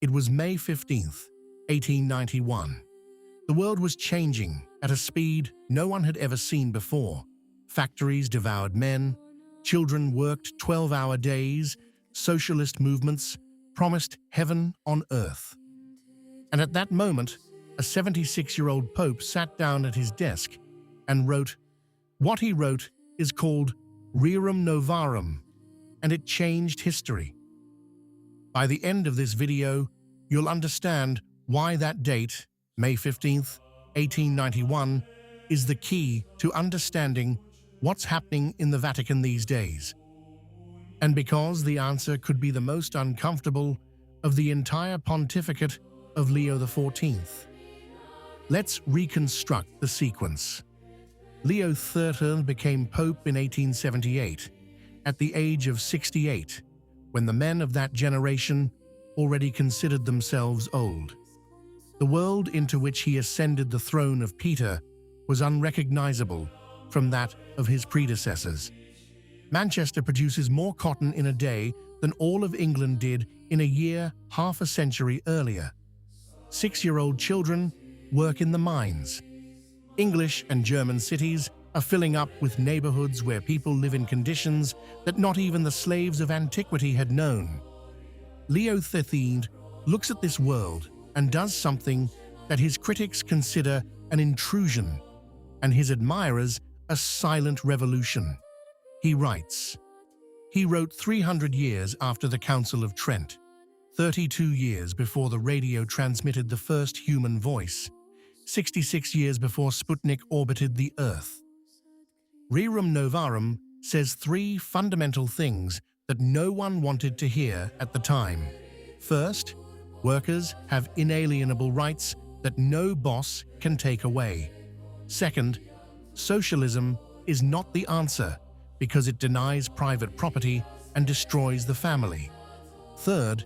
It was May 15th, 1891. The world was changing at a speed no one had ever seen before. Factories devoured men, children worked 12-hour days, socialist movements promised heaven on earth. And at that moment, a 76-year-old pope sat down at his desk and wrote. What he wrote is called Rerum Novarum, and it changed history. By the end of this video, you'll understand why that date, May 15th, 1891, is the key to understanding what's happening in the Vatican these days. And because the answer could be the most uncomfortable of the entire pontificate of Leo XIV. Let's reconstruct the sequence. Leo XIII became Pope in 1878, at the age of 68, when the men of that generation already considered themselves old. The world into which he ascended the throne of Peter was unrecognizable from that of his predecessors. Manchester produces more cotton in a day than all of England did in a year half a century earlier. 6-year-old children work in the mines. English and German cities are filling up with neighborhoods where people live in conditions that not even the slaves of antiquity had known. Leo XIII looks at this world and does something that his critics consider an intrusion and his admirers a silent revolution. He writes. He wrote 300 years after the Council of Trent, 32 years before the radio transmitted the first human voice, 66 years before Sputnik orbited the Earth. Rerum Novarum says 3 fundamental things that no one wanted to hear at the time. First, workers have inalienable rights that no boss can take away. Second, socialism is not the answer because it denies private property and destroys the family. Third,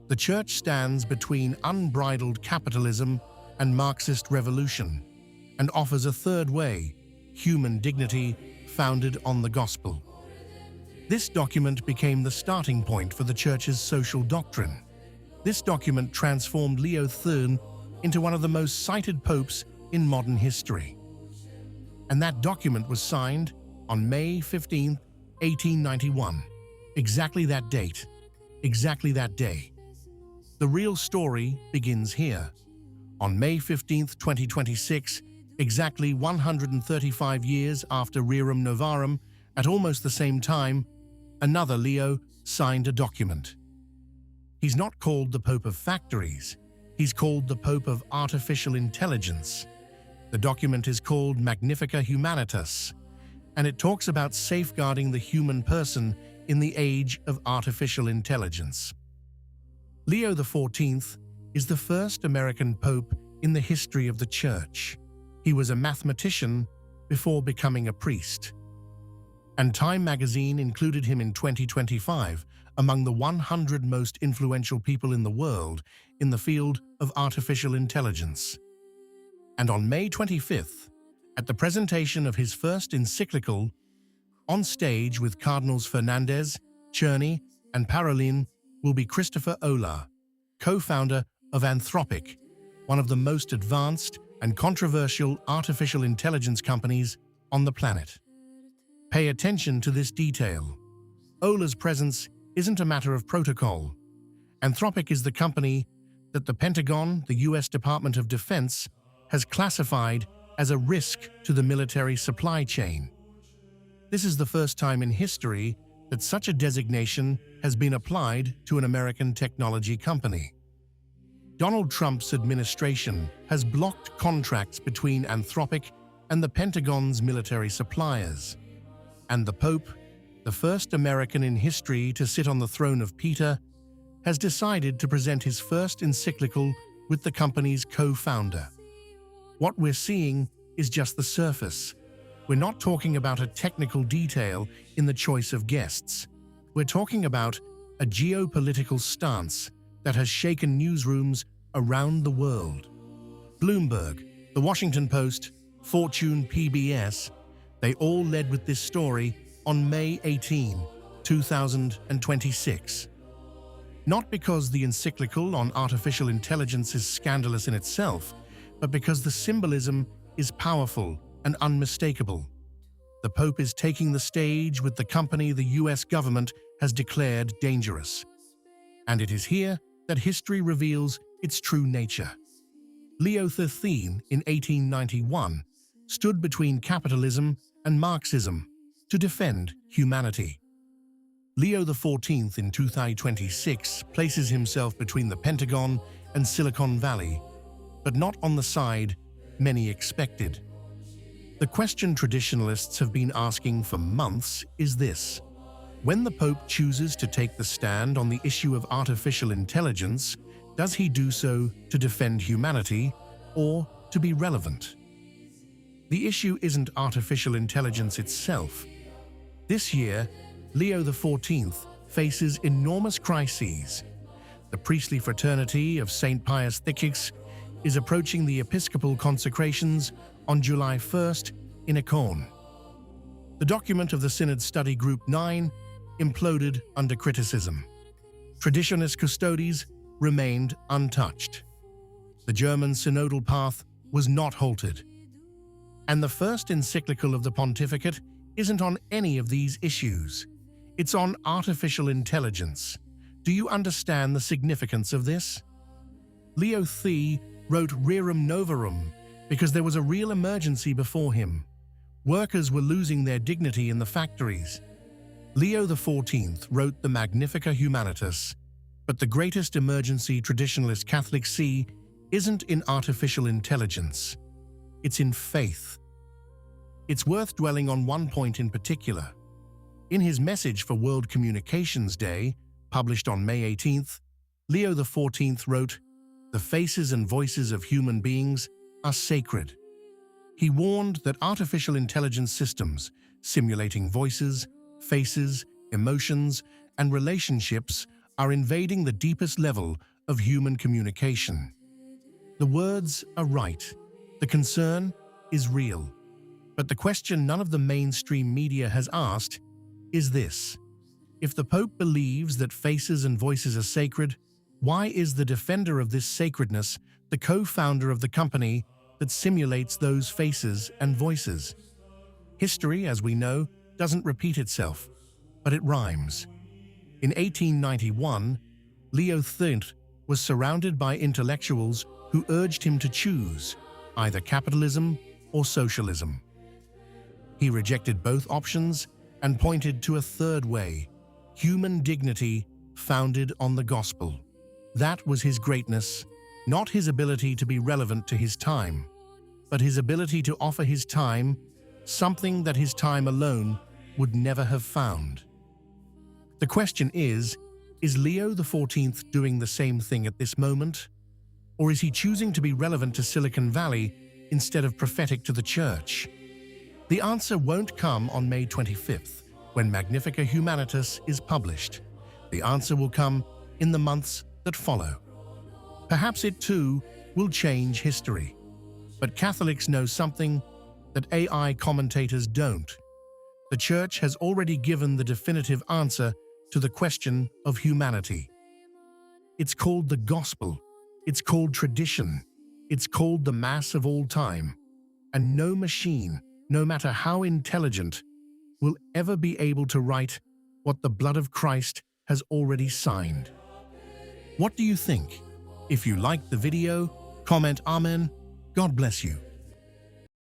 the Church stands between unbridled capitalism and Marxist revolution and offers a third way, human dignity founded on the gospel. This document became the starting point for the Church's social doctrine. This document transformed Leo XIII into one of the most cited popes in modern history. And that document was signed on May 15, 1891. Exactly that date, exactly that day. The real story begins here. On May 15, 2026, exactly 135 years after Rerum Novarum, at almost the same time, another Leo signed a document. He's not called the Pope of Factories, he's called the Pope of Artificial Intelligence. The document is called Magnifica Humanitas, and it talks about safeguarding the human person in the age of artificial intelligence. Leo XIV is the first American pope in the history of the Church. He was a mathematician before becoming a priest. And Time magazine included him in 2025 among the 100 most influential people in the world in the field of artificial intelligence. And on May 25th, at the presentation of his first encyclical, on stage with Cardinals Fernandez, Czerny, and Parolin will be Christopher Olah, co-founder of Anthropic, one of the most advanced and controversial artificial intelligence companies on the planet. Pay attention to this detail. Olah's presence isn't a matter of protocol. Anthropic is the company that the Pentagon, the US Department of Defense, has classified as a risk to the military supply chain. This is the first time in history that such a designation has been applied to an American technology company. Donald Trump's administration has blocked contracts between Anthropic and the Pentagon's military suppliers. And the Pope, the first American in history to sit on the throne of Peter, has decided to present his first encyclical with the company's co-founder. What we're seeing is just the surface. We're not talking about a technical detail in the choice of guests. We're talking about a geopolitical stance that has shaken newsrooms around the world. Bloomberg, The Washington Post, Fortune, PBS, they all led with this story on May 18, 2026. not because the encyclical on artificial intelligence is scandalous in itself, but because the symbolism is powerful and unmistakable. The Pope is taking the stage with the company the US government has declared dangerous. And it is here that history reveals its true nature. Leo XIII in 1891 stood between capitalism and Marxism to defend humanity. Leo XIV in 2026 places himself between the Pentagon and Silicon Valley, but not on the side many expected. The question traditionalists have been asking for months is this: when the Pope chooses to take the stand on the issue of artificial intelligence, does he do so to defend humanity or to be relevant? The issue isn't artificial intelligence itself. This year, Leo XIV faces enormous crises. The priestly fraternity of St. Pius X is approaching the episcopal consecrations on July 1st in Icon. The document of the Synod Study Group 9 imploded under criticism. Traditionalist custodies remained untouched. The German synodal path was not halted. And the first encyclical of the pontificate isn't on any of these issues. It's on artificial intelligence. Do you understand the significance of this? Leo XIII wrote Rerum Novarum because there was a real emergency before him. Workers were losing their dignity in the factories. Leo XIV wrote the Magnifica Humanitas, but the greatest emergency traditionalist Catholics see isn't in artificial intelligence. It's in faith. It's worth dwelling on one point in particular. In his message for World Communications Day, published on May 18th, Leo XIV wrote, "The faces and voices of human beings are sacred." He warned that artificial intelligence systems, simulating voices, faces, emotions, and relationships, are invading the deepest level of human communication. The words are right. The concern is real. But the question none of the mainstream media has asked is this: if the Pope believes that faces and voices are sacred, why is the defender of this sacredness the co-founder of the company that simulates those faces and voices? History, as we know, doesn't repeat itself, but it rhymes. In 1891, Leo XIII was surrounded by intellectuals who urged him to choose either capitalism or socialism. He rejected both options and pointed to a third way: human dignity founded on the gospel. That was his greatness, not his ability to be relevant to his time, but his ability to offer his time something that his time alone would never have found. The question is Leo XIV doing the same thing at this moment? Or is he choosing to be relevant to Silicon Valley instead of prophetic to the Church? The answer won't come on May 25th, when Magnifica Humanitas is published. The answer will come in the months that follow. Perhaps it too will change history. But Catholics know something that AI commentators don't. The Church has already given the definitive answer to the question of humanity. It's called the gospel. It's called tradition. It's called the Mass of all time. And no machine, no matter how intelligent, will ever be able to write what the blood of Christ has already signed. What do you think? If you liked the video, comment Amen. God bless you.